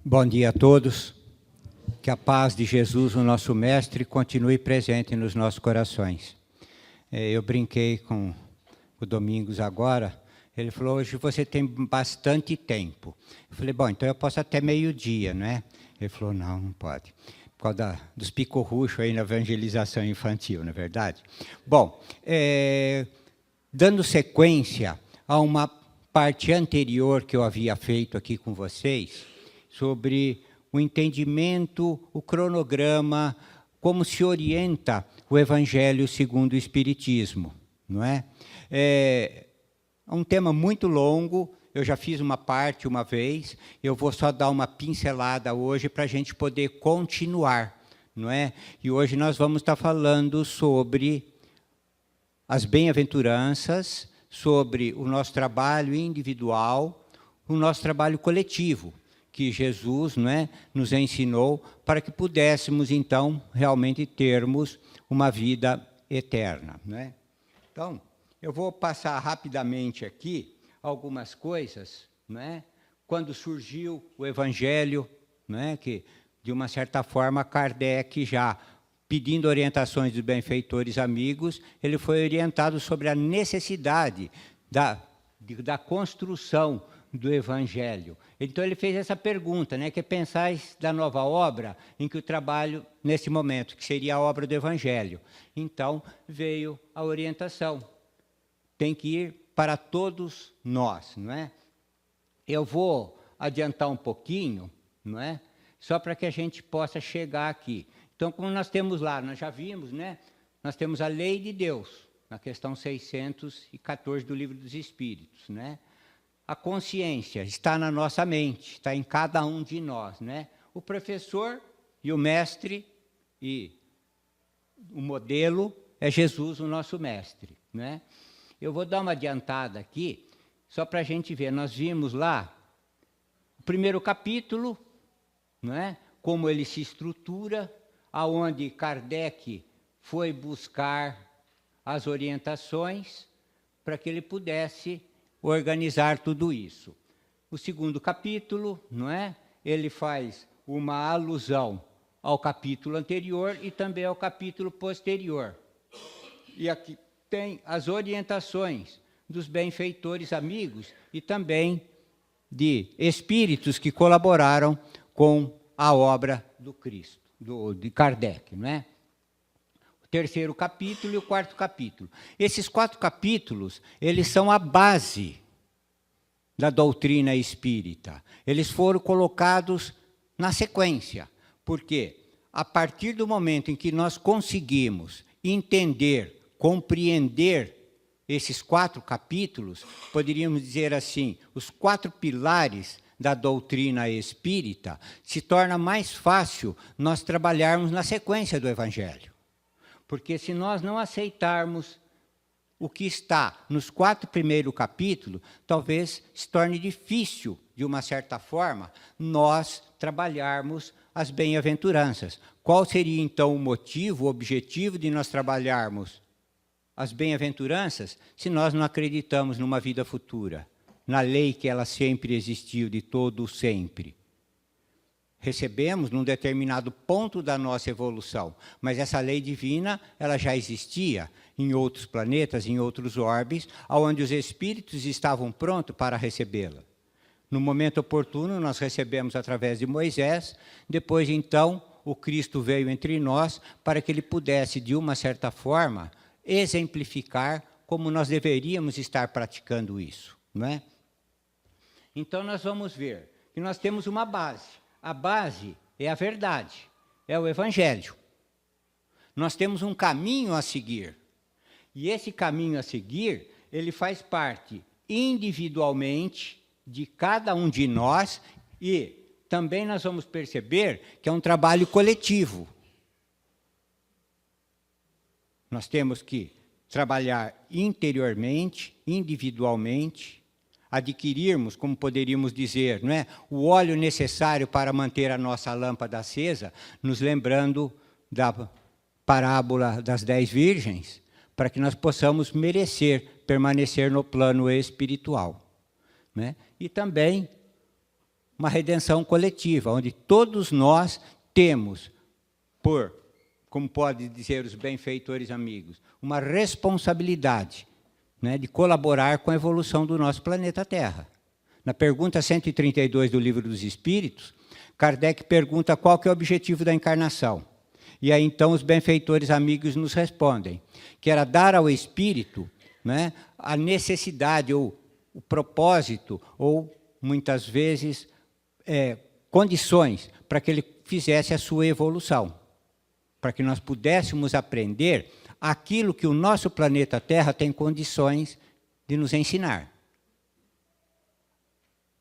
Bom dia a todos. Que a paz de Jesus, o nosso Mestre, continue presente nos nossos corações. Eu brinquei com o Domingos agora. Ele falou, hoje você tem bastante tempo. Eu falei, bom, então eu posso até meio-dia, não é? Ele falou, não pode. Por causa dos picorruchos aí na evangelização infantil, não é verdade? Bom, dando sequência a uma parte anterior que eu havia feito aqui com vocês, sobre o entendimento, o cronograma, como se orienta o Evangelho segundo o Espiritismo, não é? É um tema muito longo, eu já fiz uma parte uma vez, eu vou só dar uma pincelada hoje para a gente poder continuar, não é? E hoje nós vamos estar falando sobre as bem-aventuranças, sobre o nosso trabalho individual, o nosso trabalho coletivo, que Jesus, não é, nos ensinou para que pudéssemos, então, realmente termos uma vida eterna, não é? Então, eu vou passar rapidamente aqui algumas coisas, não é? Quando surgiu o Evangelho, não é? Que, de uma certa forma, Kardec já pedindo orientações dos benfeitores amigos, ele foi orientado sobre a necessidade da construção do Evangelho. Então, ele fez essa pergunta, né? Que pensais da nova obra em que o trabalho, nesse momento, que seria a obra do Evangelho. Então, veio a orientação. Tem que ir para todos nós, não é? Eu vou adiantar um pouquinho, não é? Só para que a gente possa chegar aqui. Então, como nós temos lá, nós já vimos, né? Nós temos a lei de Deus, na questão 614 do Livro dos Espíritos, né? A consciência está na nossa mente, está em cada um de nós, né? O professor e o mestre e o modelo é Jesus, o nosso mestre, né? Eu vou dar uma adiantada aqui, só para a gente ver. Nós vimos lá o primeiro capítulo, não é? Como ele se estrutura, aonde Kardec foi buscar as orientações para que ele pudesse organizar tudo isso. O segundo capítulo, não é? Ele faz uma alusão ao capítulo anterior e também ao capítulo posterior. E aqui tem as orientações dos benfeitores amigos e também de espíritos que colaboraram com a obra do Cristo, de Kardec, não é? O terceiro capítulo e o quarto capítulo. Esses 4 capítulos, eles são a base da doutrina espírita. Eles foram colocados na sequência, porque a partir do momento em que nós conseguimos entender, compreender esses 4 capítulos, poderíamos dizer assim, os 4 pilares da doutrina espírita, se torna mais fácil nós trabalharmos na sequência do Evangelho. Porque se nós não aceitarmos o que está nos 4 primeiros capítulos, talvez se torne difícil, de uma certa forma, nós trabalharmos as bem-aventuranças. Qual seria, então, o motivo, o objetivo de nós trabalharmos as bem-aventuranças se nós não acreditamos numa vida futura, na lei que ela sempre existiu, de todo o sempre? Recebemos num determinado ponto da nossa evolução, mas essa lei divina ela já existia em outros planetas, em outros orbes, onde os espíritos estavam prontos para recebê-la. No momento oportuno, nós recebemos através de Moisés, depois, então, o Cristo veio entre nós para que ele pudesse, de uma certa forma, exemplificar como nós deveríamos estar praticando isso, não é? Então, nós vamos ver que nós temos uma base. A base é a verdade, é o Evangelho. Nós temos um caminho a seguir. E esse caminho a seguir, ele faz parte individualmente de cada um de nós e também nós vamos perceber que é um trabalho coletivo. Nós temos que trabalhar interiormente, individualmente, adquirirmos, como poderíamos dizer, não é, o óleo necessário para manter a nossa lâmpada acesa, nos lembrando da parábola das 10 virgens, para que nós possamos merecer permanecer no plano espiritual, né? E também uma redenção coletiva, onde todos nós temos, como pode dizer os benfeitores amigos, uma responsabilidade, né, de colaborar com a evolução do nosso planeta Terra. Na pergunta 132 do Livro dos Espíritos, Kardec pergunta qual que é o objetivo da encarnação. E aí, então, os benfeitores amigos nos respondem que era dar ao espírito, né, a necessidade, ou o propósito, ou, muitas vezes, condições para que ele fizesse a sua evolução, para que nós pudéssemos aprender aquilo que o nosso planeta Terra tem condições de nos ensinar.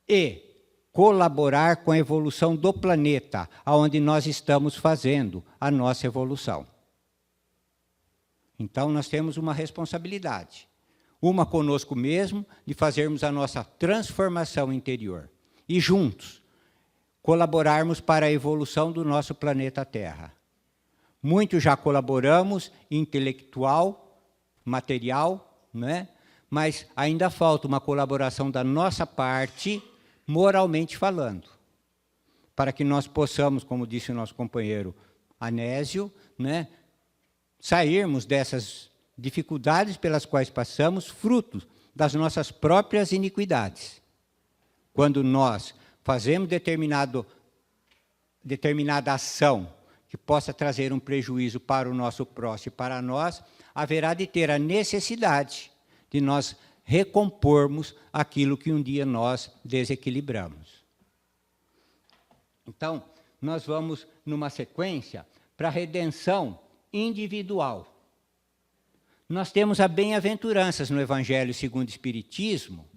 E colaborar com a evolução do planeta, onde nós estamos fazendo a nossa evolução. Então, nós temos uma responsabilidade, uma conosco mesmo, de fazermos a nossa transformação interior. E juntos, colaborarmos para a evolução do nosso planeta Terra. Muito já colaboramos, intelectual, material, né? Mas ainda falta uma colaboração da nossa parte, moralmente falando, para que nós possamos, como disse o nosso companheiro Anésio, né, sairmos dessas dificuldades pelas quais passamos, frutos das nossas próprias iniquidades. Quando nós fazemos determinada ação que possa trazer um prejuízo para o nosso próximo e para nós, haverá de ter a necessidade de nós recompormos aquilo que um dia nós desequilibramos. Então, nós vamos numa sequência para a redenção individual. Nós temos as bem-aventuranças no Evangelho segundo o Espiritismo,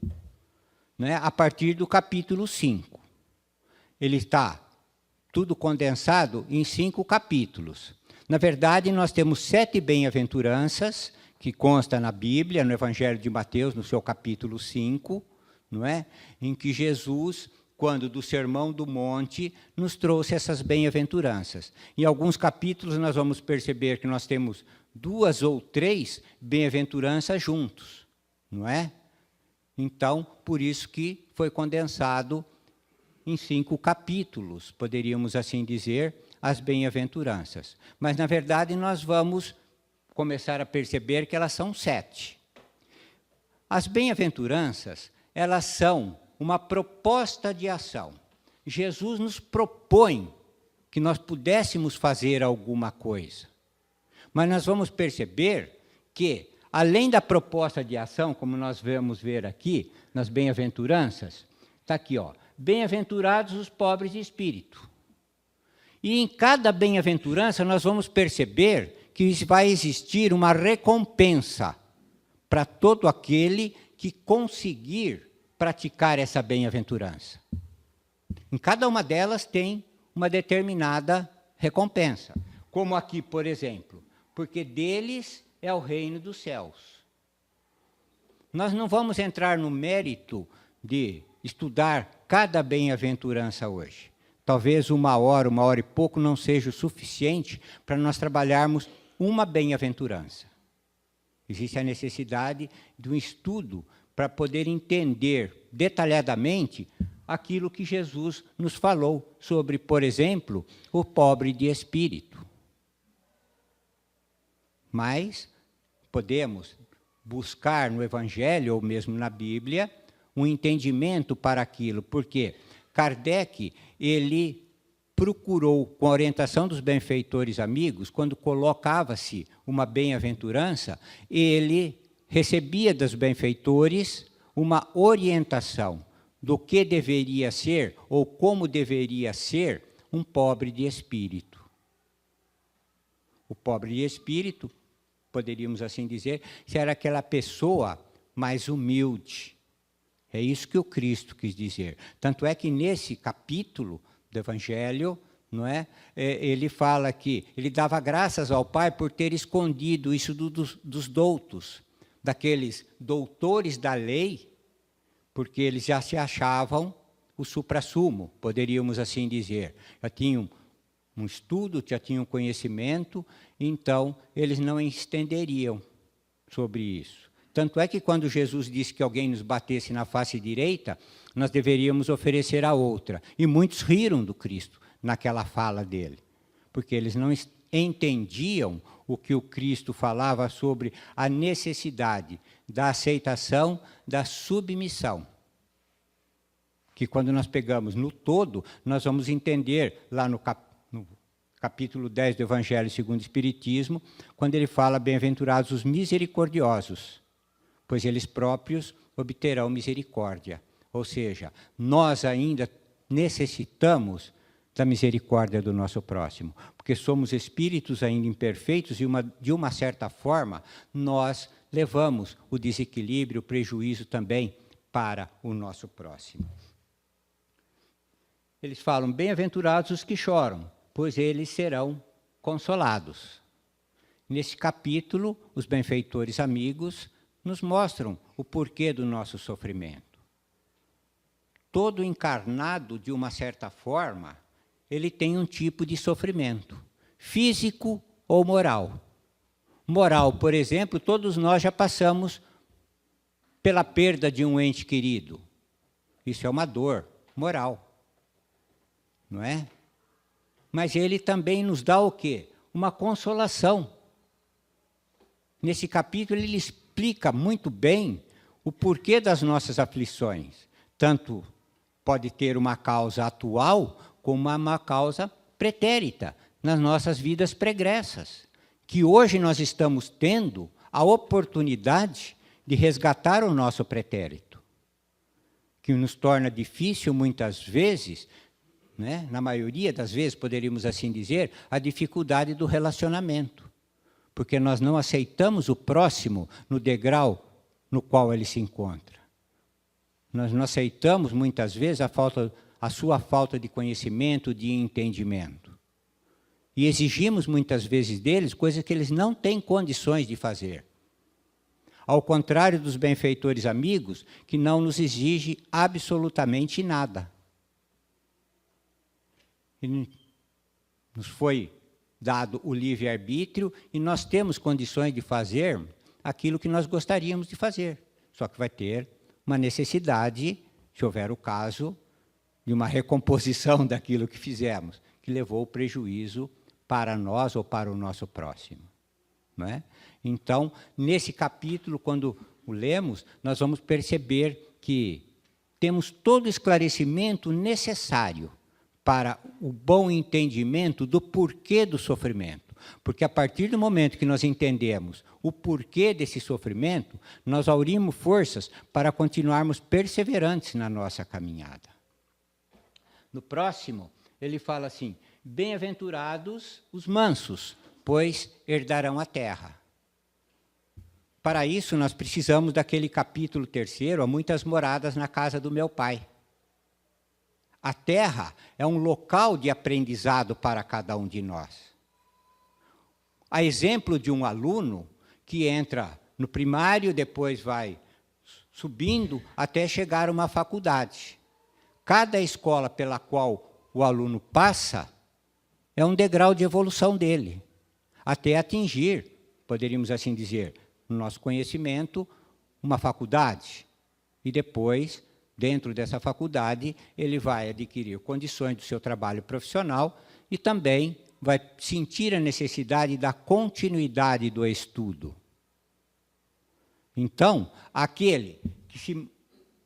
né, a partir do capítulo 5. Ele está tudo condensado em 5 capítulos. Na verdade, nós temos 7 bem-aventuranças, que consta na Bíblia, no Evangelho de Mateus, no seu capítulo 5, não é? Em que Jesus, quando do Sermão do Monte, nos trouxe essas bem-aventuranças. Em alguns capítulos nós vamos perceber que nós temos 2 ou 3 bem-aventuranças juntos, não é? Então, por isso que foi condensado em 5 capítulos, poderíamos assim dizer, as bem-aventuranças. Mas, na verdade, nós vamos começar a perceber que elas são 7. As bem-aventuranças, elas são uma proposta de ação. Jesus nos propõe que nós pudéssemos fazer alguma coisa. Mas nós vamos perceber que, além da proposta de ação, como nós vamos ver aqui, nas bem-aventuranças, está aqui, ó, bem-aventurados os pobres de espírito. E em cada bem-aventurança nós vamos perceber que vai existir uma recompensa para todo aquele que conseguir praticar essa bem-aventurança. Em cada uma delas tem uma determinada recompensa. Como aqui, por exemplo, porque deles é o reino dos céus. Nós não vamos entrar no mérito de estudar cada bem-aventurança hoje. Talvez 1 hora e pouco não seja o suficiente para nós trabalharmos uma bem-aventurança. Existe a necessidade de um estudo para poder entender detalhadamente aquilo que Jesus nos falou sobre, por exemplo, o pobre de espírito. Mas podemos buscar no Evangelho, ou mesmo na Bíblia, um entendimento para aquilo, porque Kardec, ele procurou, com a orientação dos benfeitores amigos, quando colocava-se uma bem-aventurança, ele recebia dos benfeitores uma orientação do que deveria ser, ou como deveria ser, um pobre de espírito. O pobre de espírito, poderíamos assim dizer, era aquela pessoa mais humilde. É isso que o Cristo quis dizer. Tanto é que nesse capítulo do Evangelho, não é, ele fala que ele dava graças ao Pai por ter escondido isso dos doutos, daqueles doutores da lei, porque eles já se achavam o suprassumo, poderíamos assim dizer. Já tinham um estudo, já tinham conhecimento, então eles não estenderiam sobre isso. Tanto é que quando Jesus disse que alguém nos batesse na face direita, nós deveríamos oferecer a outra. E muitos riram do Cristo naquela fala dele, porque eles não entendiam o que o Cristo falava sobre a necessidade da aceitação, da submissão. Que quando nós pegamos no todo, nós vamos entender lá no capítulo 10 do Evangelho segundo o Espiritismo, quando ele fala, bem-aventurados os misericordiosos, pois eles próprios obterão misericórdia. Ou seja, nós ainda necessitamos da misericórdia do nosso próximo, porque somos espíritos ainda imperfeitos e, de uma certa forma, nós levamos o desequilíbrio, o prejuízo também para o nosso próximo. Eles falam, bem-aventurados os que choram, pois eles serão consolados. Nesse capítulo, os benfeitores amigos nos mostram o porquê do nosso sofrimento. Todo encarnado, de uma certa forma, ele tem um tipo de sofrimento, físico ou moral. Moral, por exemplo, todos nós já passamos pela perda de um ente querido. Isso é uma dor moral, não é? Mas ele também nos dá o quê? Uma consolação. Nesse capítulo ele explica muito bem o porquê das nossas aflições. Tanto pode ter uma causa atual, como uma causa pretérita, nas nossas vidas pregressas, que hoje nós estamos tendo a oportunidade de resgatar o nosso pretérito, que nos torna difícil muitas vezes, né, na maioria das vezes, poderíamos assim dizer, a dificuldade do relacionamento, porque nós não aceitamos o próximo no degrau no qual ele se encontra. Nós não aceitamos muitas vezes a sua falta de conhecimento, de entendimento. E exigimos muitas vezes deles coisas que eles não têm condições de fazer. Ao contrário dos benfeitores amigos, que não nos exige absolutamente nada. E nos foi dado o livre-arbítrio e nós temos condições de fazer aquilo que nós gostaríamos de fazer. Só que vai ter uma necessidade, se houver o caso, de uma recomposição daquilo que fizemos, que levou o prejuízo para nós ou para o nosso próximo. Não é? Então, nesse capítulo, quando o lemos, nós vamos perceber que temos todo o esclarecimento necessário para o bom entendimento do porquê do sofrimento. Porque a partir do momento que nós entendemos o porquê desse sofrimento, nós aurimos forças para continuarmos perseverantes na nossa caminhada. No próximo, ele fala assim, bem-aventurados os mansos, pois herdarão a terra. Para isso, nós precisamos daquele capítulo 3, há muitas moradas na casa do meu pai. A terra é um local de aprendizado para cada um de nós. A exemplo de um aluno que entra no primário, depois vai subindo até chegar a uma faculdade. Cada escola pela qual o aluno passa é um degrau de evolução dele, até atingir, poderíamos assim dizer, no nosso conhecimento, uma faculdade. E depois, dentro dessa faculdade, ele vai adquirir condições do seu trabalho profissional e também vai sentir a necessidade da continuidade do estudo. Então, aquele que se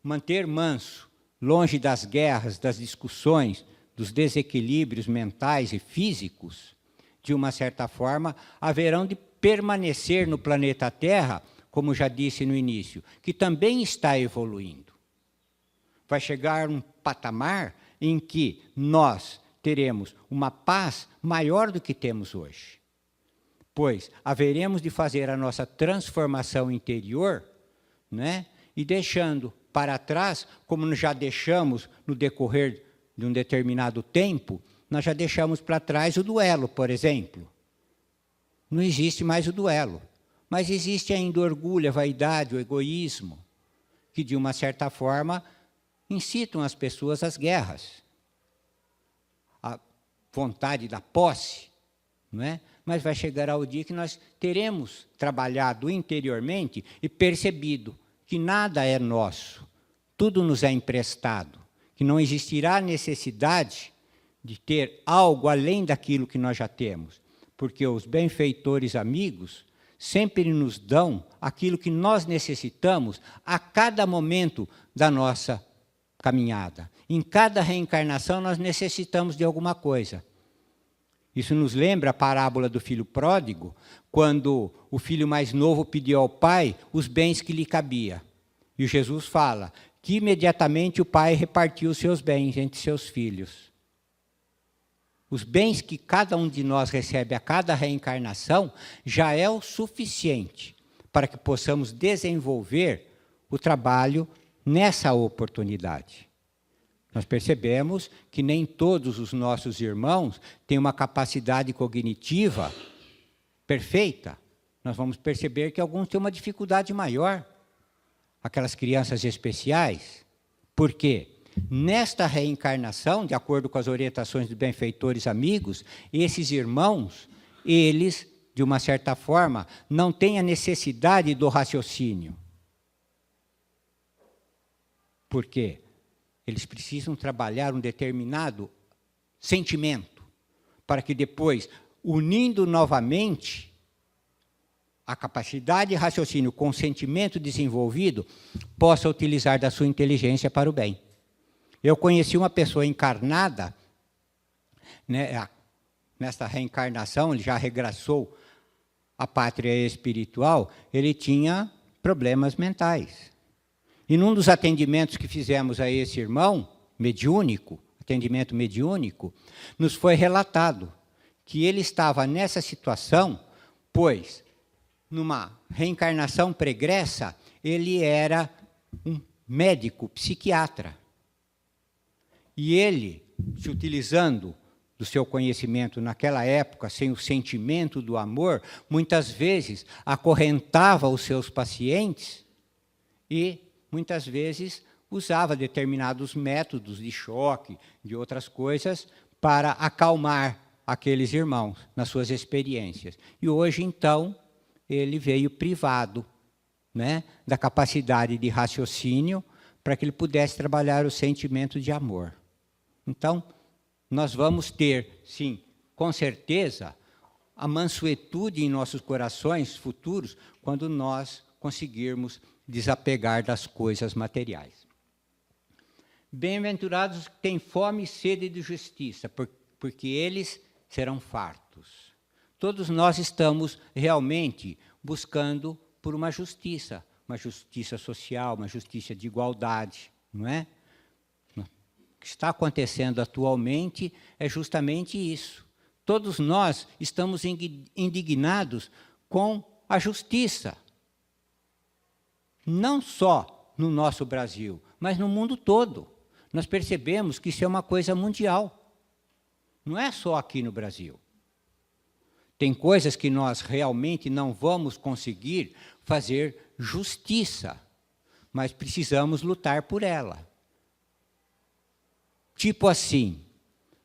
manter manso, longe das guerras, das discussões, dos desequilíbrios mentais e físicos, de uma certa forma, haverão de permanecer no planeta Terra, como já disse no início, que também está evoluindo. Vai chegar um patamar em que nós teremos uma paz maior do que temos hoje. Pois haveremos de fazer a nossa transformação interior, né? E deixando para trás, como já deixamos no decorrer de um determinado tempo, nós já deixamos para trás o duelo, por exemplo. Não existe mais o duelo, mas existe ainda o orgulho, a vaidade, o egoísmo, que de uma certa forma incitam as pessoas às guerras. A vontade da posse, não é? mas vai chegar ao dia que nós teremos trabalhado interiormente e percebido que nada é nosso, tudo nos é emprestado, que não existirá necessidade de ter algo além daquilo que nós já temos, porque os benfeitores amigos sempre nos dão aquilo que nós necessitamos a cada momento da nossa caminhada. Em cada reencarnação nós necessitamos de alguma coisa. Isso nos lembra a parábola do filho pródigo, quando o filho mais novo pediu ao pai os bens que lhe cabia. E Jesus fala que imediatamente o pai repartiu os seus bens entre seus filhos. Os bens que cada um de nós recebe a cada reencarnação já é o suficiente para que possamos desenvolver o trabalho nessa oportunidade. Nós percebemos que nem todos os nossos irmãos têm uma capacidade cognitiva perfeita. Nós vamos perceber que alguns têm uma dificuldade maior. Aquelas crianças especiais. Por quê? Nesta reencarnação, de acordo com as orientações dos benfeitores amigos, esses irmãos, eles, de uma certa forma, não têm a necessidade do raciocínio. Por quê? Eles precisam trabalhar um determinado sentimento, para que depois, unindo novamente a capacidade de raciocínio com o sentimento desenvolvido, possa utilizar da sua inteligência para o bem. Eu conheci uma pessoa encarnada, né, nesta reencarnação, ele já regressou à pátria espiritual, ele tinha problemas mentais. E num dos atendimentos que fizemos a esse irmão, mediúnico, atendimento mediúnico, nos foi relatado que ele estava nessa situação, pois, numa reencarnação pregressa, ele era um médico psiquiatra. E ele, se utilizando do seu conhecimento naquela época, sem o sentimento do amor, muitas vezes acorrentava os seus pacientes e, muitas vezes, usava determinados métodos de choque, de outras coisas, para acalmar aqueles irmãos nas suas experiências. E hoje, então, ele veio privado, né, da capacidade de raciocínio para que ele pudesse trabalhar o sentimento de amor. Então, nós vamos ter, sim, com certeza, a mansuetude em nossos corações futuros quando nós conseguirmos desapegar das coisas materiais. Bem-aventurados os que têm fome e sede de justiça, porque eles serão fartos. Todos nós estamos realmente buscando por uma justiça social, uma justiça de igualdade, não é? O que está acontecendo atualmente é justamente isso. Todos nós estamos indignados com a justiça. Não só no nosso Brasil, mas no mundo todo. Nós percebemos que isso é uma coisa mundial. Não é só aqui no Brasil. Tem coisas que nós realmente não vamos conseguir fazer justiça, mas precisamos lutar por ela. Tipo assim,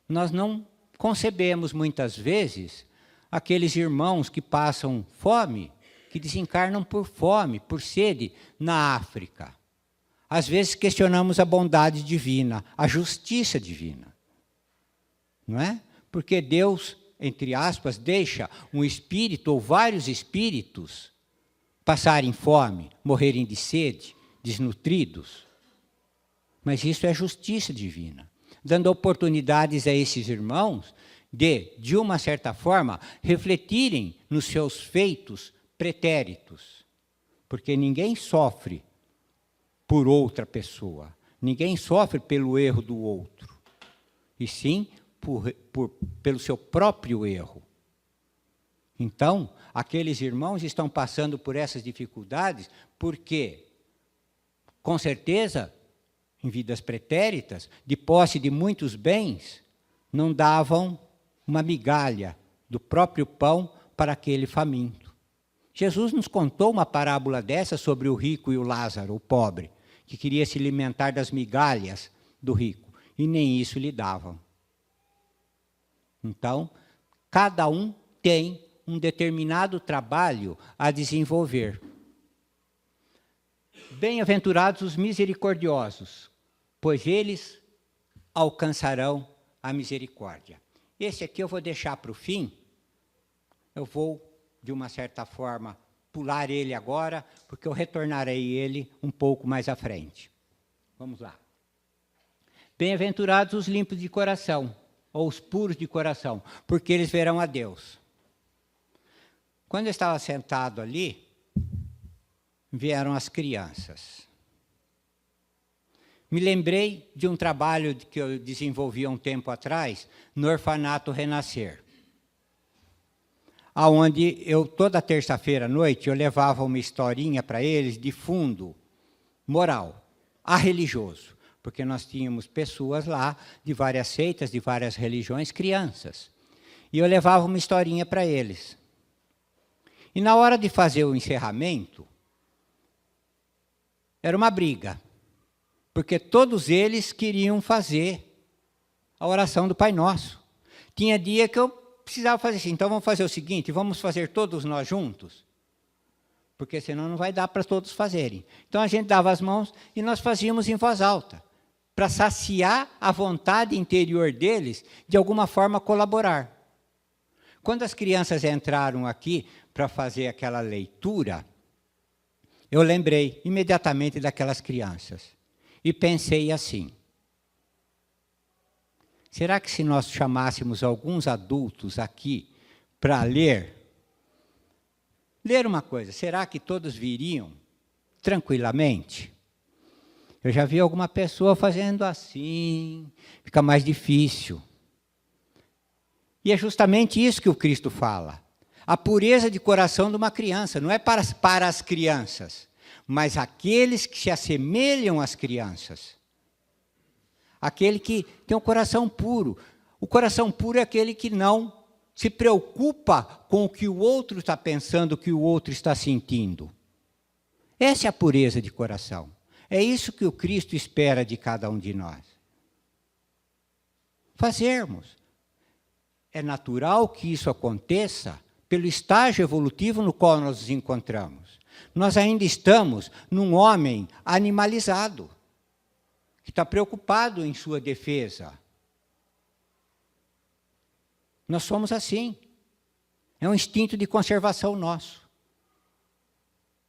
nós não concebemos muitas vezes aqueles irmãos que passam fome, que desencarnam por fome, por sede, na África. Às vezes questionamos a bondade divina, a justiça divina. Não é? Porque Deus, entre aspas, deixa um espírito ou vários espíritos passarem fome, morrerem de sede, desnutridos. Mas isso é justiça divina, dando oportunidades a esses irmãos de uma certa forma, refletirem nos seus feitos pretéritos. Porque ninguém sofre por outra pessoa, ninguém sofre pelo erro do outro, e sim pelo seu próprio erro. Então, aqueles irmãos estão passando por essas dificuldades porque, com certeza, em vidas pretéritas, de posse de muitos bens, não davam uma migalha do próprio pão para aquele faminto. Jesus nos contou uma parábola dessa sobre o rico e o Lázaro, o pobre, que queria se alimentar das migalhas do rico, e nem isso lhe davam. Então, cada um tem um determinado trabalho a desenvolver. Bem-aventurados os misericordiosos, pois eles alcançarão a misericórdia. Esse aqui eu vou deixar para o fim. Eu vou, de uma certa forma, pular ele agora, porque eu retornarei ele um pouco mais à frente. Vamos lá. Bem-aventurados os limpos de coração, ou os puros de coração, porque eles verão a Deus. Quando eu estava sentado ali, vieram as crianças. Me lembrei de um trabalho que eu desenvolvi há um tempo atrás, no Orfanato Renascer, onde eu, toda terça-feira à noite, eu levava uma historinha para eles de fundo moral, religioso, porque nós tínhamos pessoas lá de várias seitas, de várias religiões, crianças. E eu levava uma historinha para eles. E na hora de fazer o encerramento, era uma briga, porque todos eles queriam fazer a oração do Pai Nosso. Tinha dia que eu precisava fazer assim, então vamos fazer o seguinte, vamos fazer todos nós juntos, porque senão não vai dar para todos fazerem. Então a gente dava as mãos e nós fazíamos em voz alta, para saciar a vontade interior deles, de alguma forma colaborar. Quando as crianças entraram aqui para fazer aquela leitura, eu lembrei imediatamente daquelas crianças e pensei assim, será que se nós chamássemos alguns adultos aqui para ler uma coisa, será que todos viriam tranquilamente? Eu já vi alguma pessoa fazendo assim, fica mais difícil. E é justamente isso que o Cristo fala. A pureza de coração de uma criança, não é para as crianças, mas aqueles que se assemelham às crianças. Aquele que tem um coração puro. O coração puro é aquele que não se preocupa com o que o outro está pensando, o que o outro está sentindo. Essa é a pureza de coração. É isso que o Cristo espera de cada um de nós. Fazermos. É natural que isso aconteça pelo estágio evolutivo no qual nós nos encontramos. Nós ainda estamos num homem animalizado, que está preocupado em sua defesa. Nós somos assim. É um instinto de conservação nosso.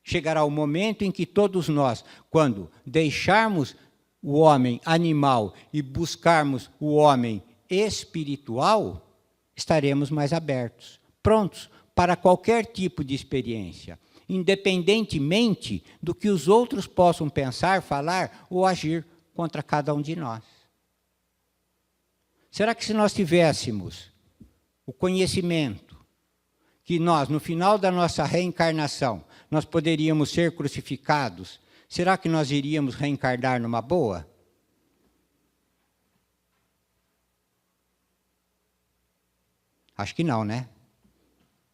Chegará o momento em que todos nós, quando deixarmos o homem animal e buscarmos o homem espiritual, estaremos mais abertos, prontos para qualquer tipo de experiência, independentemente do que os outros possam pensar, falar ou agir contra cada um de nós. Será que se nós tivéssemos o conhecimento que nós, no final da nossa reencarnação, nós poderíamos ser crucificados, será que nós iríamos reencarnar numa boa? Acho que não, né?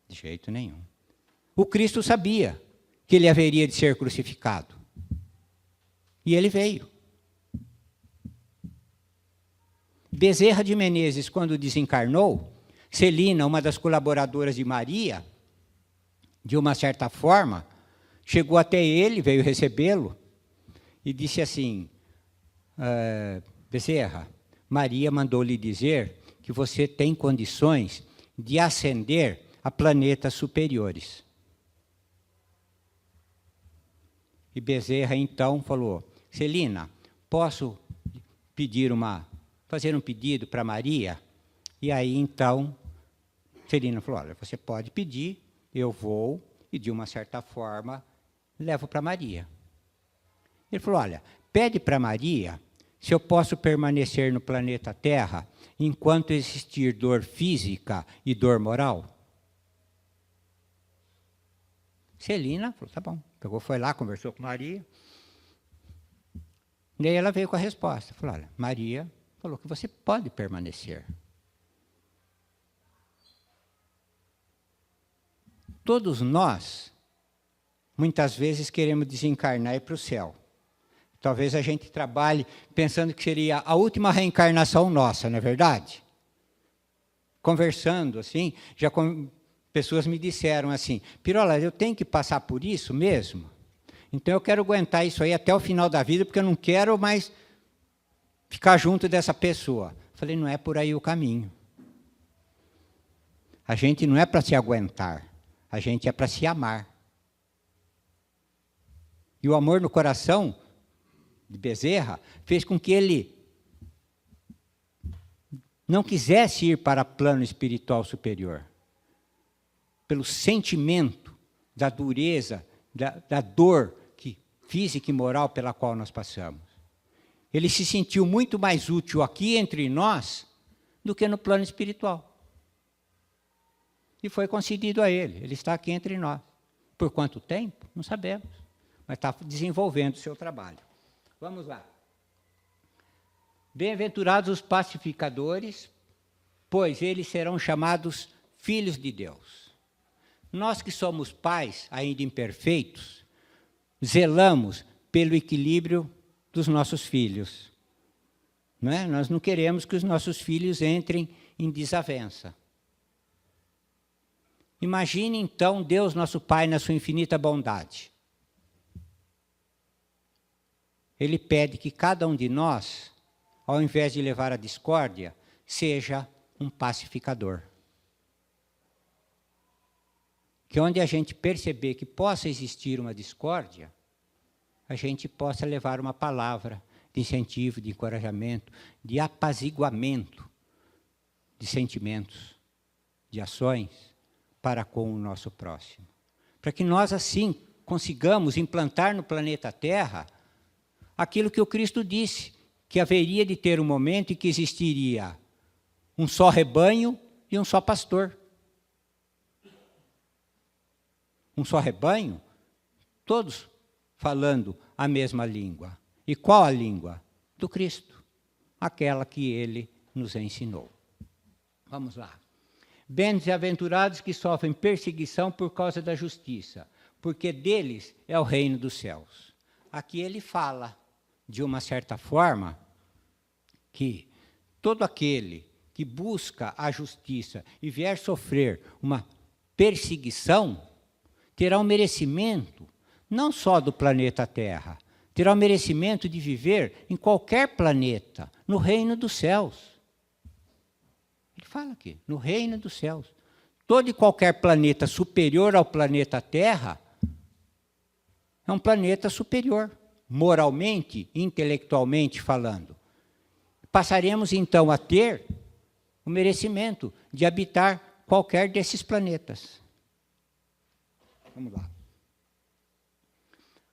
De jeito nenhum. O Cristo sabia que ele haveria de ser crucificado. E ele veio. Bezerra de Menezes, quando desencarnou, Celina, uma das colaboradoras de Maria, de uma certa forma, chegou até ele, veio recebê-lo, e disse assim, Bezerra, Maria mandou lhe dizer que você tem condições de ascender a planetas superiores. E Bezerra, então, falou, Celina, posso fazer um pedido para Maria? E aí, então, Celina falou, olha, você pode pedir, eu vou, e de uma certa forma, levo para Maria. Ele falou, olha, pede para Maria se eu posso permanecer no planeta Terra enquanto existir dor física e dor moral. Celina falou, tá bom. Pegou, foi lá, conversou com Maria. E aí ela veio com a resposta. Falou, olha, Maria falou que você pode permanecer. Todos nós, muitas vezes, queremos desencarnar e ir para o céu. Talvez a gente trabalhe pensando que seria a última reencarnação nossa, não é verdade? Conversando assim, já pessoas me disseram assim, Pirola, eu tenho que passar por isso mesmo? Então eu quero aguentar isso aí até o final da vida, porque eu não quero mais ficar junto dessa pessoa. Falei, não é por aí o caminho. A gente não é para se aguentar, a gente é para se amar. E o amor no coração de Bezerra fez com que ele não quisesse ir para plano espiritual superior. Pelo sentimento da dureza, da dor física e moral pela qual nós passamos. Ele se sentiu muito mais útil aqui entre nós do que no plano espiritual. E foi concedido a ele. Ele está aqui entre nós. Por quanto tempo? Não sabemos. Mas está desenvolvendo o seu trabalho. Vamos lá. Bem-aventurados os pacificadores, pois eles serão chamados filhos de Deus. Nós que somos pais, ainda imperfeitos, zelamos pelo equilíbrio dos nossos filhos. Não é? Nós não queremos que os nossos filhos entrem em desavença. Imagine, então, Deus, nosso Pai, na sua infinita bondade. Ele pede que cada um de nós, ao invés de levar a discórdia, seja um pacificador. Que onde a gente perceber que possa existir uma discórdia, a gente possa levar uma palavra de incentivo, de encorajamento, de apaziguamento de sentimentos, de ações para com o nosso próximo. Para que nós, assim, consigamos implantar no planeta Terra aquilo que o Cristo disse, que haveria de ter um momento em que existiria um só rebanho e um só pastor. Um só rebanho, todos falando a mesma língua. E qual a língua? Do Cristo, aquela que ele nos ensinou. Vamos lá. Bem-aventurados que sofrem perseguição por causa da justiça, porque deles é o reino dos céus. Aqui ele fala, de uma certa forma, que todo aquele que busca a justiça e vier sofrer uma perseguição, terá um merecimento, não só do planeta Terra, terá o merecimento de viver em qualquer planeta, no reino dos céus. Ele fala aqui, no reino dos céus. Todo e qualquer planeta superior ao planeta Terra é um planeta superior, moralmente, intelectualmente falando. Passaremos, então, a ter o merecimento de habitar qualquer desses planetas. Vamos lá.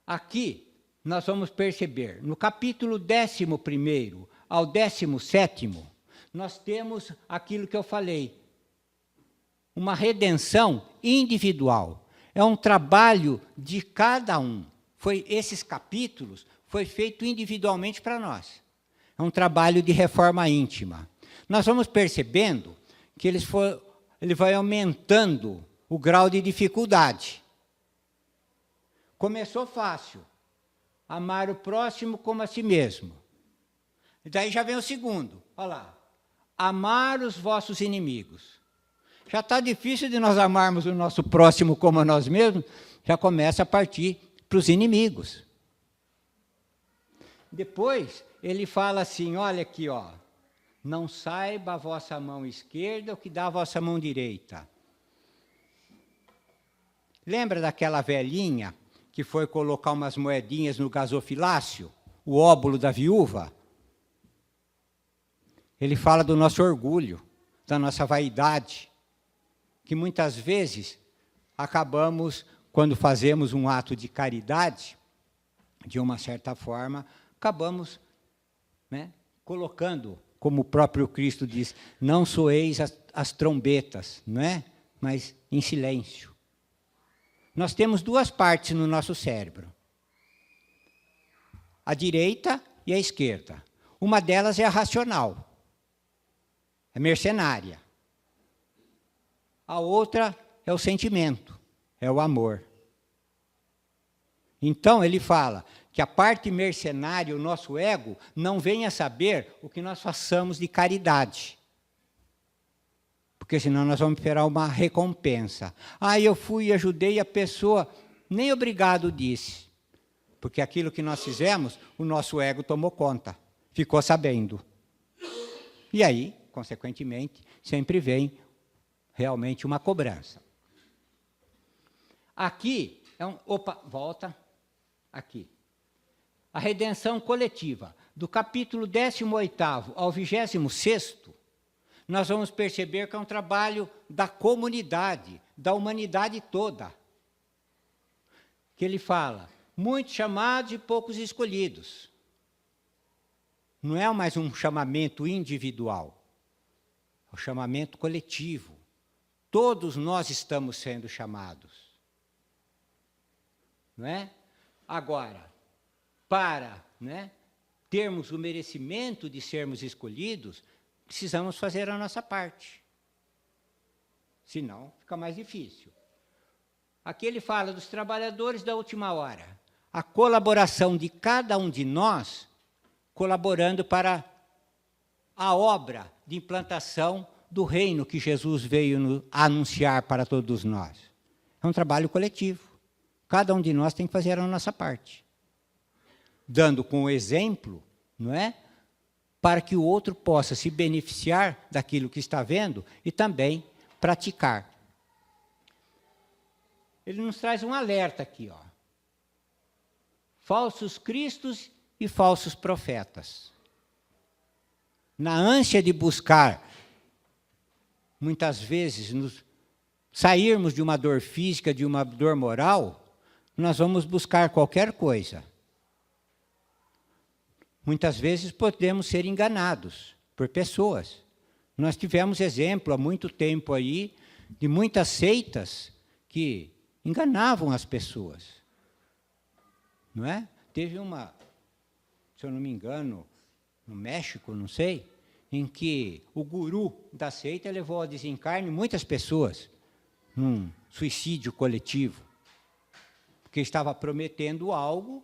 Aqui, nós vamos perceber, no capítulo 11º ao 17º, nós temos aquilo que eu falei, uma redenção individual. É um trabalho de cada um. Esses capítulos foi feito individualmente para nós. É um trabalho de reforma íntima. Nós vamos percebendo que ele vai aumentando o grau de dificuldade. Começou fácil, amar o próximo como a si mesmo. E daí já vem o segundo, olha lá, amar os vossos inimigos. Já está difícil de nós amarmos o nosso próximo como a nós mesmos, já começa a partir para os inimigos. Depois, ele fala assim, olha aqui, ó, não saiba a vossa mão esquerda o que dá a vossa mão direita. Lembra daquela velhinha que foi colocar umas moedinhas no gasofilácio, o óbolo da viúva? Ele fala do nosso orgulho, da nossa vaidade, que muitas vezes acabamos, quando fazemos um ato de caridade, de uma certa forma, acabamos, né, colocando, como o próprio Cristo diz, não soeis as trombetas, não é? Mas em silêncio. Nós temos duas partes no nosso cérebro, a direita e a esquerda. Uma delas é a racional, é mercenária. A outra é o sentimento, é o amor. Então, ele fala que a parte mercenária, o nosso ego, não venha saber o que nós façamos de caridade. Porque senão nós vamos esperar uma recompensa. Ah, eu fui e ajudei a pessoa, nem obrigado disse. Porque aquilo que nós fizemos, o nosso ego tomou conta, ficou sabendo. E aí, consequentemente, sempre vem realmente uma cobrança. Aqui é um... Opa, volta. Aqui. A redenção coletiva. Do capítulo 18º ao 26º, nós vamos perceber que é um trabalho da comunidade, da humanidade toda. Que ele fala, muitos chamados e poucos escolhidos. Não é mais um chamamento individual, é um chamamento coletivo. Todos nós estamos sendo chamados. Não é? Agora, para termos o merecimento de sermos escolhidos, precisamos fazer a nossa parte. Senão, fica mais difícil. Aqui ele fala dos trabalhadores da última hora. A colaboração de cada um de nós, colaborando para a obra de implantação do reino que Jesus veio anunciar para todos nós. É um trabalho coletivo. Cada um de nós tem que fazer a nossa parte. Dando com o exemplo, não é? Para que o outro possa se beneficiar daquilo que está vendo e também praticar. Ele nos traz um alerta aqui, ó. Falsos cristos e falsos profetas. Na ânsia de buscar, muitas vezes, sairmos de uma dor física, de uma dor moral, nós vamos buscar qualquer coisa. Muitas vezes podemos ser enganados por pessoas. Nós tivemos exemplo há muito tempo aí de muitas seitas que enganavam as pessoas. Não é? Teve uma, se eu não me engano, no México, não sei, em que o guru da seita levou ao desencarne muitas pessoas num suicídio coletivo, porque estava prometendo algo,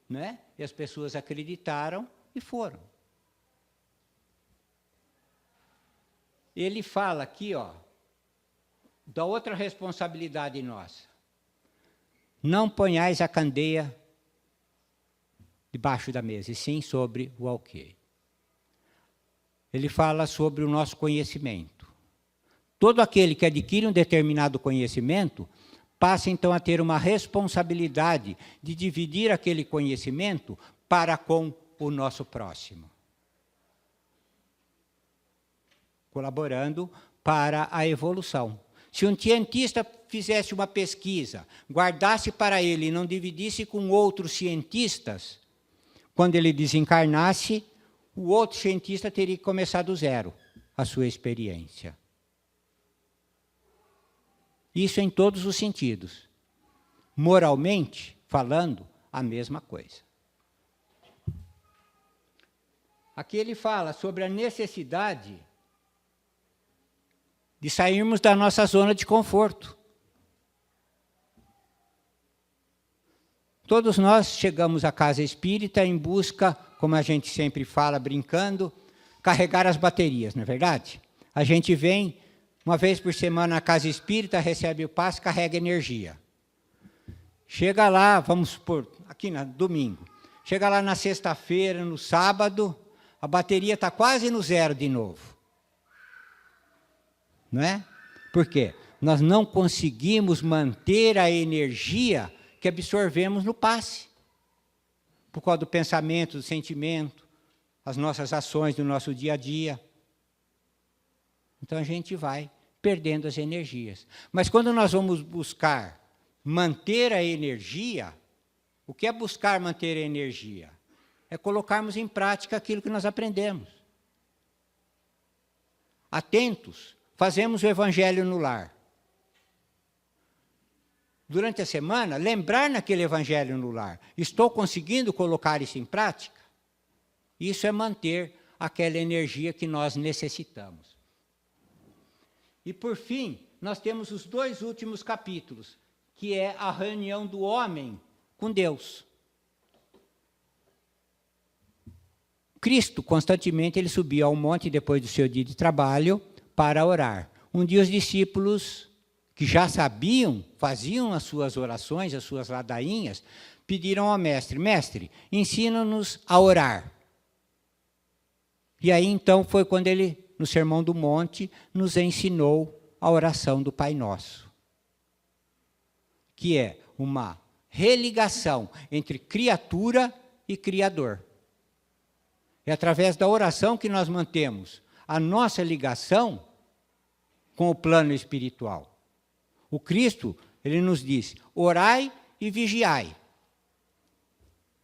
né? E as pessoas acreditaram e foram. Ele fala aqui, ó, da outra responsabilidade nossa. Não ponhais a candeia debaixo da mesa, e sim sobre o alqueire. Ele fala sobre o nosso conhecimento. Todo aquele que adquire um determinado conhecimento passa então a ter uma responsabilidade de dividir aquele conhecimento para com o nosso próximo. Colaborando para a evolução. Se um cientista fizesse uma pesquisa, guardasse para ele e não dividisse com outros cientistas, quando ele desencarnasse, o outro cientista teria que começar do zero a sua experiência. Isso em todos os sentidos. Moralmente, falando, a mesma coisa. Aqui ele fala sobre a necessidade de sairmos da nossa zona de conforto. Todos nós chegamos à casa espírita em busca, como a gente sempre fala, brincando, carregar as baterias, não é verdade? A gente vem uma vez por semana na casa espírita, recebe o passe, carrega energia. Chega lá, vamos supor, aqui no domingo, chega lá na sexta-feira, no sábado, a bateria está quase no zero de novo. Não é? Por quê? Nós não conseguimos manter a energia que absorvemos no passe. Por causa do pensamento, do sentimento, as nossas ações do nosso dia a dia. Então a gente vai perdendo as energias. Mas quando nós vamos buscar manter a energia, o que é buscar manter a energia? É colocarmos em prática aquilo que nós aprendemos. Atentos, fazemos o evangelho no lar. Durante a semana, lembrar naquele evangelho no lar. Estou conseguindo colocar isso em prática? Isso é manter aquela energia que nós necessitamos. E, por fim, nós temos os 2 últimos capítulos, que é a reunião do homem com Deus. Cristo, constantemente, ele subia ao monte depois do seu dia de trabalho para orar. Um dia os discípulos, que já sabiam, faziam as suas orações, as suas ladainhas, pediram ao mestre, mestre, ensina-nos a orar. E aí então foi quando ele, no Sermão do Monte, nos ensinou a oração do Pai Nosso, que é uma religação entre criatura e Criador. É através da oração que nós mantemos a nossa ligação com o plano espiritual. O Cristo, ele nos diz, orai e vigiai.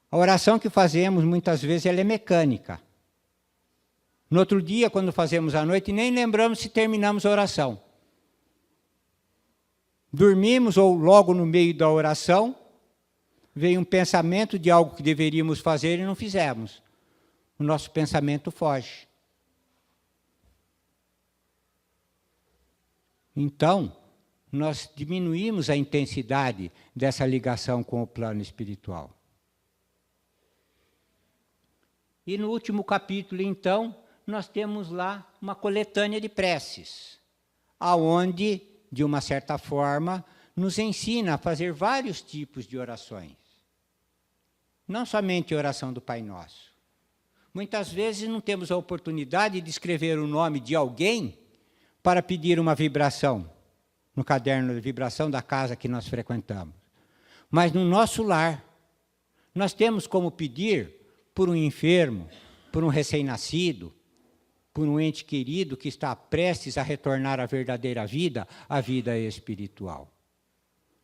A oração que fazemos, muitas vezes, ela é mecânica. No outro dia, quando fazemos à noite, nem lembramos se terminamos a oração. Dormimos ou logo no meio da oração, veio um pensamento de algo que deveríamos fazer e não fizemos. O nosso pensamento foge. Então, nós diminuímos a intensidade dessa ligação com o plano espiritual. E no último capítulo, então, nós temos lá uma coletânea de preces, aonde, de uma certa forma, nos ensina a fazer vários tipos de orações. Não somente a oração do Pai Nosso. Muitas vezes não temos a oportunidade de escrever o nome de alguém para pedir uma vibração, no caderno de vibração da casa que nós frequentamos. Mas no nosso lar, nós temos como pedir por um enfermo, por um recém-nascido, por um ente querido que está prestes a retornar à verdadeira vida, à vida espiritual.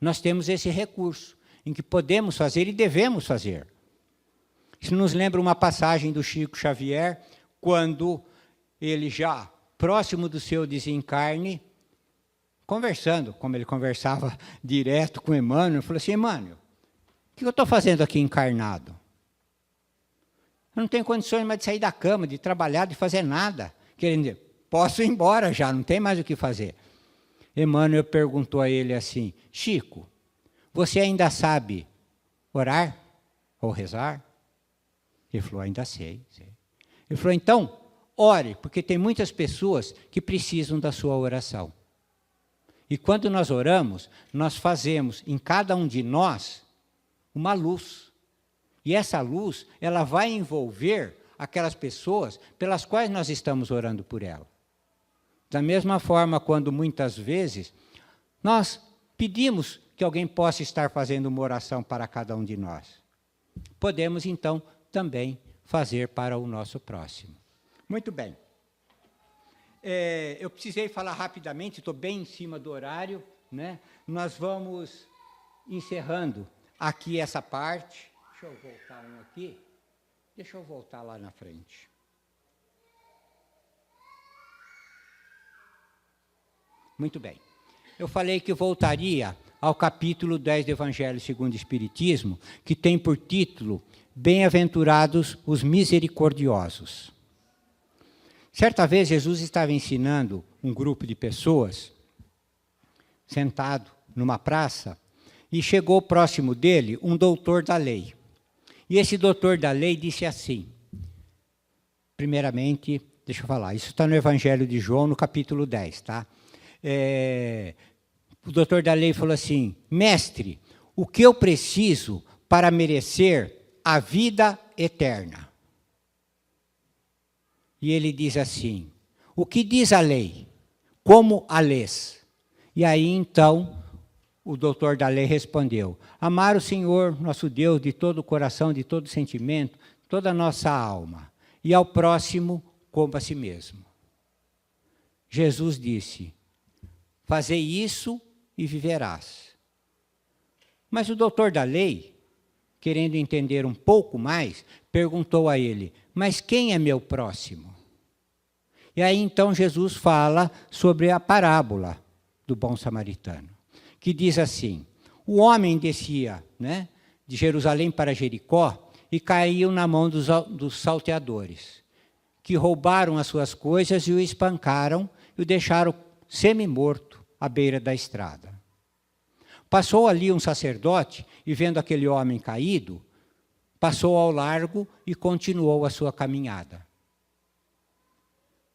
Nós temos esse recurso, em que podemos fazer e devemos fazer. Isso nos lembra uma passagem do Chico Xavier, quando ele já próximo do seu desencarne, conversando, como ele conversava direto com Emmanuel, falou assim, Emmanuel, o que eu estou fazendo aqui encarnado? Eu não tenho condições mais de sair da cama, de trabalhar, de fazer nada. Querendo dizer, posso ir embora já, não tem mais o que fazer. Emmanuel perguntou a ele assim, Chico, você ainda sabe orar ou rezar? Ele falou, ainda sei. Ele falou, então, ore, porque tem muitas pessoas que precisam da sua oração. E quando nós oramos, nós fazemos em cada um de nós uma luz. E essa luz, ela vai envolver aquelas pessoas pelas quais nós estamos orando por ela. Da mesma forma, quando muitas vezes nós pedimos que alguém possa estar fazendo uma oração para cada um de nós, podemos então também fazer para o nosso próximo. Muito bem. Eu precisei falar rapidamente, estou bem em cima do horário, né? Nós vamos encerrando aqui essa parte. Deixa eu voltar um aqui. Deixa eu voltar lá na frente. Muito bem. Eu falei que voltaria ao capítulo 10 do Evangelho segundo o Espiritismo, que tem por título Bem-aventurados os misericordiosos. Certa vez Jesus estava ensinando um grupo de pessoas, sentado numa praça, e chegou próximo dele um doutor da lei. E esse doutor da lei disse assim, primeiramente, deixa eu falar, isso está no Evangelho de João, no capítulo 10, tá? O doutor da lei falou assim, mestre, o que eu preciso para merecer a vida eterna? E ele diz assim, o que diz a lei? Como a lês? E aí então o doutor da lei respondeu, amar o Senhor, nosso Deus, de todo o coração, de todo o sentimento, toda a nossa alma, e ao próximo como a si mesmo. Jesus disse, fazei isso e viverás. Mas o doutor da lei, querendo entender um pouco mais, perguntou a ele, mas quem é meu próximo? E aí então Jesus fala sobre a parábola do bom samaritano, que diz assim, o homem descia, né, de Jerusalém para Jericó e caiu na mão dos salteadores, que roubaram as suas coisas e o espancaram e o deixaram semi-morto à beira da estrada. Passou ali um sacerdote e vendo aquele homem caído, passou ao largo e continuou a sua caminhada.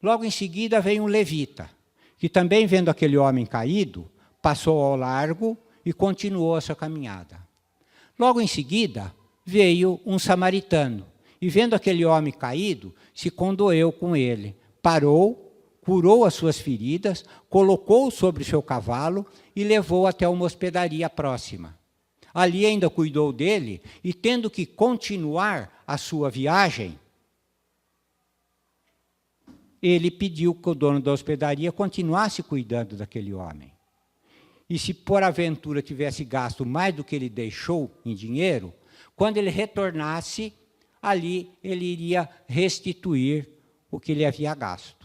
Logo em seguida veio um levita, que também vendo aquele homem caído, passou ao largo e continuou a sua caminhada. Logo em seguida, veio um samaritano, e vendo aquele homem caído, se condoeu com ele. Parou, curou as suas feridas, colocou-o sobre o seu cavalo e levou até uma hospedaria próxima. Ali ainda cuidou dele, e tendo que continuar a sua viagem, ele pediu que o dono da hospedaria continuasse cuidando daquele homem. E se por aventura tivesse gasto mais do que ele deixou em dinheiro, quando ele retornasse, ali ele iria restituir o que ele havia gasto.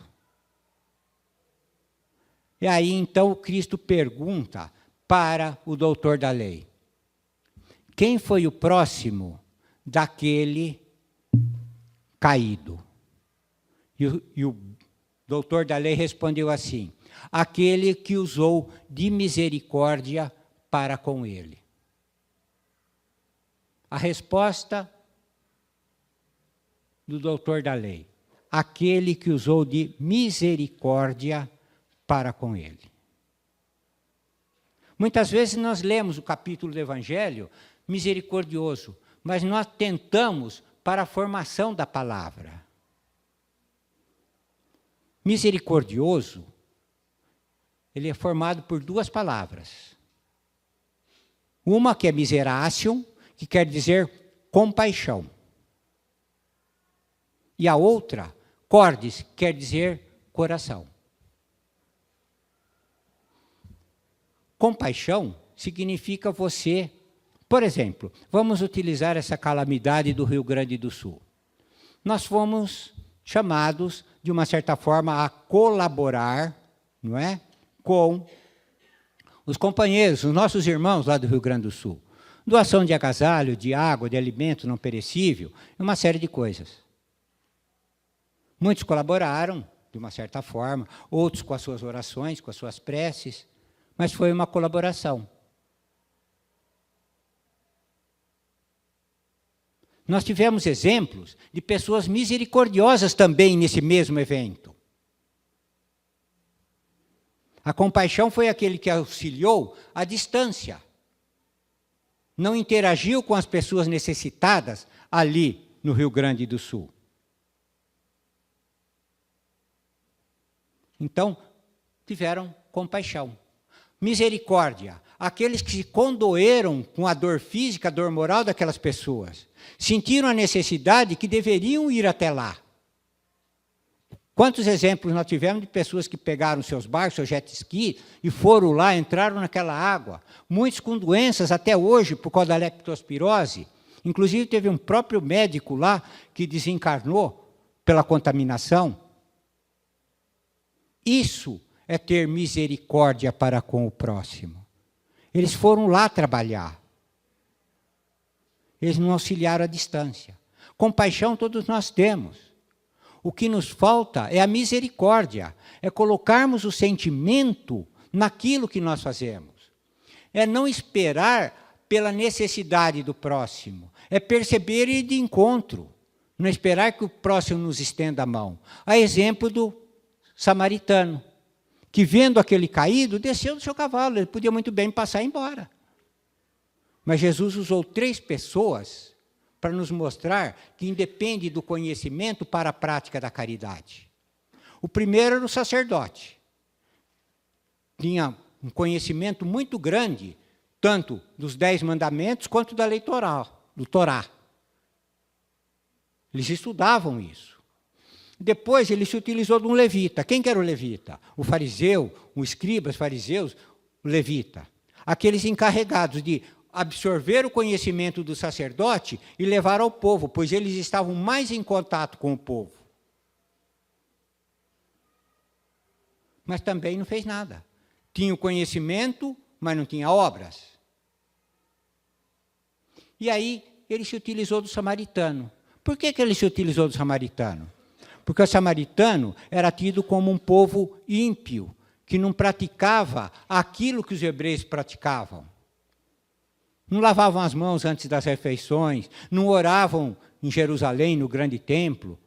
E aí então Cristo pergunta para o doutor da lei: quem foi o próximo daquele caído? E o doutor da lei respondeu assim: aquele que usou de misericórdia para com ele. A resposta do doutor da lei: aquele que usou de misericórdia para com ele. Muitas vezes nós lemos o capítulo do Evangelho misericordioso, mas nós tentamos para a formação da palavra. Misericordioso, ele é formado por duas palavras. Uma que é miseration, que quer dizer compaixão. E a outra, cordis, que quer dizer coração. Compaixão significa você, por exemplo, vamos utilizar essa calamidade do Rio Grande do Sul. Nós fomos chamados, de uma certa forma, a colaborar, não é, com os companheiros, os nossos irmãos lá do Rio Grande do Sul. Doação de agasalho, de água, de alimento não perecível, uma série de coisas. Muitos colaboraram, de uma certa forma, outros com as suas orações, com as suas preces, mas foi uma colaboração. Nós tivemos exemplos de pessoas misericordiosas também nesse mesmo evento. A compaixão foi aquele que auxiliou à distância. Não interagiu com as pessoas necessitadas ali no Rio Grande do Sul. Então, tiveram compaixão. Misericórdia, aqueles que se condoeram com a dor física, a dor moral daquelas pessoas. Sentiram a necessidade que deveriam ir até lá. Quantos exemplos nós tivemos de pessoas que pegaram seus barcos, seu jet ski, e foram lá, entraram naquela água. Muitos com doenças até hoje, por causa da leptospirose. Inclusive, teve um próprio médico lá que desencarnou pela contaminação. Isso é ter misericórdia para com o próximo. Eles foram lá trabalhar. Eles não auxiliaram à distância. Compaixão todos nós temos. O que nos falta é a misericórdia, é colocarmos o sentimento naquilo que nós fazemos. É não esperar pela necessidade do próximo, é perceber e ir de encontro, não esperar que o próximo nos estenda a mão. A exemplo do samaritano, que vendo aquele caído, desceu do seu cavalo, ele podia muito bem passar e ir embora. Mas Jesus usou 3 pessoas para nos mostrar que independe do conhecimento para a prática da caridade. O primeiro era o sacerdote. Tinha um conhecimento muito grande, tanto dos 10 mandamentos quanto da lei do Torá. Eles estudavam isso. Depois ele se utilizou de um levita. Quem que era o levita? O fariseu, o escriba, os fariseus, o levita. Aqueles encarregados de absorver o conhecimento do sacerdote e levar ao povo, pois eles estavam mais em contato com o povo. Mas também não fez nada. Tinha o conhecimento, mas não tinha obras. E aí ele se utilizou do samaritano. Por que ele se utilizou do samaritano? Porque o samaritano era tido como um povo ímpio, que não praticava aquilo que os hebreus praticavam. Não lavavam as mãos antes das refeições, não oravam em Jerusalém, no grande templo.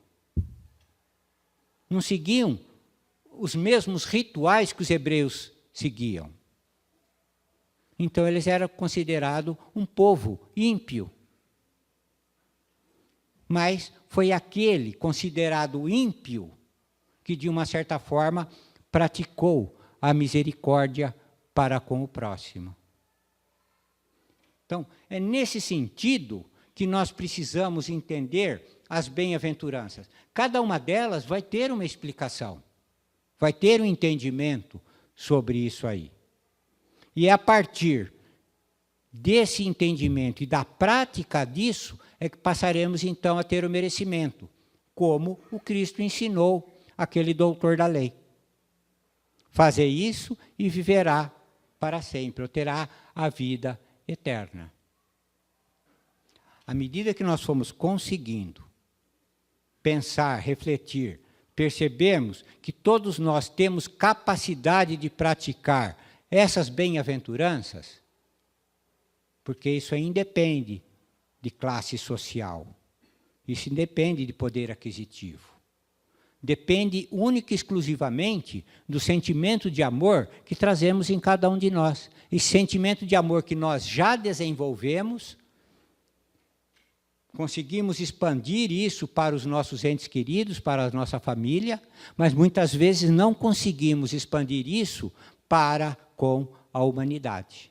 Não seguiam os mesmos rituais que os hebreus seguiam. Então, eles eram considerados um povo ímpio. Mas foi aquele considerado ímpio que, de uma certa forma, praticou a misericórdia para com o próximo. Então, é nesse sentido que nós precisamos entender as bem-aventuranças. Cada uma delas vai ter uma explicação, vai ter um entendimento sobre isso aí. E é a partir desse entendimento e da prática disso é que passaremos então a ter o merecimento, como o Cristo ensinou aquele doutor da lei. Fazer isso e viverá para sempre, ou terá a vida eterna. À medida que nós fomos conseguindo pensar, refletir, percebemos que todos nós temos capacidade de praticar essas bem-aventuranças, porque isso aí independe de classe social, isso independe de poder aquisitivo. Depende única e exclusivamente do sentimento de amor que trazemos em cada um de nós. Esse sentimento de amor que nós já desenvolvemos, conseguimos expandir isso para os nossos entes queridos, para a nossa família, mas muitas vezes não conseguimos expandir isso para com a humanidade.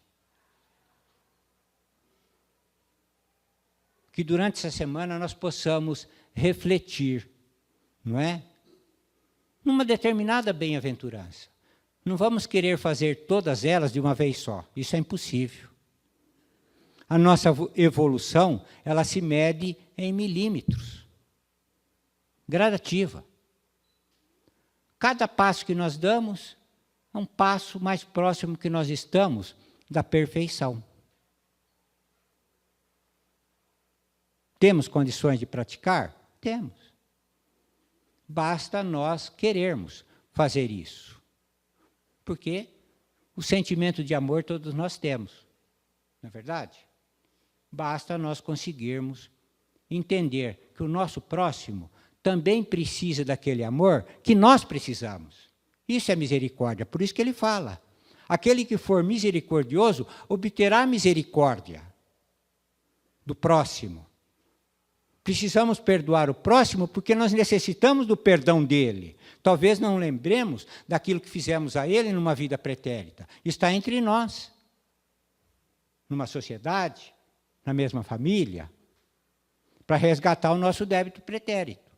Que durante essa semana nós possamos refletir, não é? Numa determinada bem-aventurança. Não vamos querer fazer todas elas de uma vez só, isso é impossível. A nossa evolução, ela se mede em milímetros, gradativa. Cada passo que nós damos é um passo mais próximo que nós estamos da perfeição. Temos condições de praticar? Temos. Basta nós querermos fazer isso. Porque o sentimento de amor todos nós temos, não é verdade? Basta nós conseguirmos entender que o nosso próximo também precisa daquele amor que nós precisamos. Isso é misericórdia, por isso que ele fala. Aquele que for misericordioso obterá misericórdia do próximo. Precisamos perdoar o próximo porque nós necessitamos do perdão dele. Talvez não lembremos daquilo que fizemos a ele numa vida pretérita. Está entre nós, numa sociedade, na mesma família, para resgatar o nosso débito pretérito,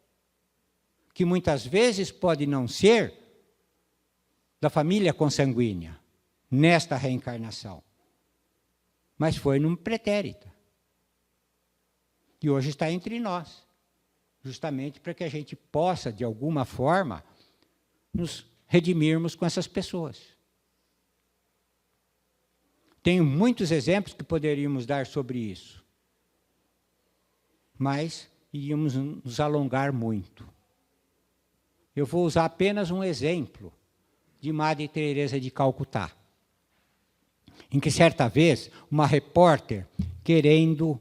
que muitas vezes pode não ser da família consanguínea, nesta reencarnação, mas foi numa pretérita. E hoje está entre nós, justamente para que a gente possa, de alguma forma, nos redimirmos com essas pessoas. Tenho muitos exemplos que poderíamos dar sobre isso, mas iríamos nos alongar muito. Eu vou usar apenas um exemplo de Madre Teresa de Calcutá, em que certa vez uma repórter, querendo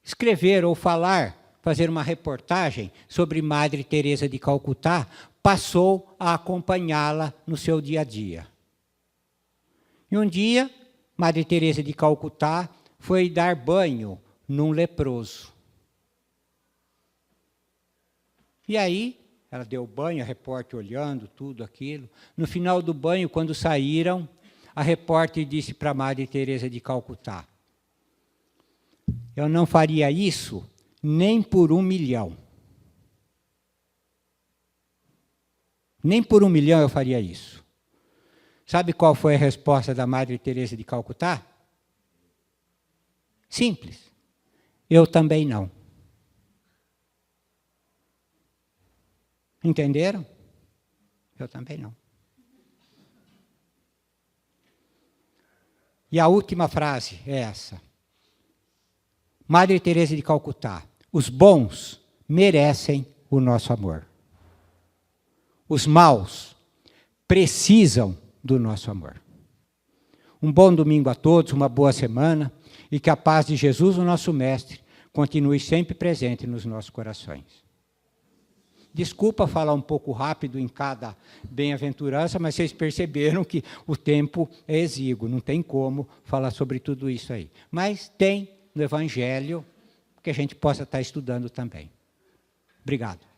escrever ou falar, fazer uma reportagem sobre Madre Teresa de Calcutá, passou a acompanhá-la no seu dia a dia. E um dia, Madre Teresa de Calcutá foi dar banho num leproso. E aí, ela deu banho, a repórter olhando tudo aquilo. No final do banho, quando saíram, a repórter disse para Madre Teresa de Calcutá: eu não faria isso nem por 1 milhão. Nem por 1 milhão eu faria isso. Sabe qual foi a resposta da Madre Teresa de Calcutá? Simples. Eu também não. Entenderam? Eu também não. E a última frase é essa. Madre Teresa de Calcutá: os bons merecem o nosso amor. Os maus precisam do nosso amor. Um bom domingo a todos, uma boa semana, e que a paz de Jesus, o nosso Mestre, continue sempre presente nos nossos corações. Desculpa falar um pouco rápido em cada bem-aventurança, mas vocês perceberam que o tempo é exíguo, não tem como falar sobre tudo isso aí. Mas tem no Evangelho que a gente possa estar estudando também. Obrigado.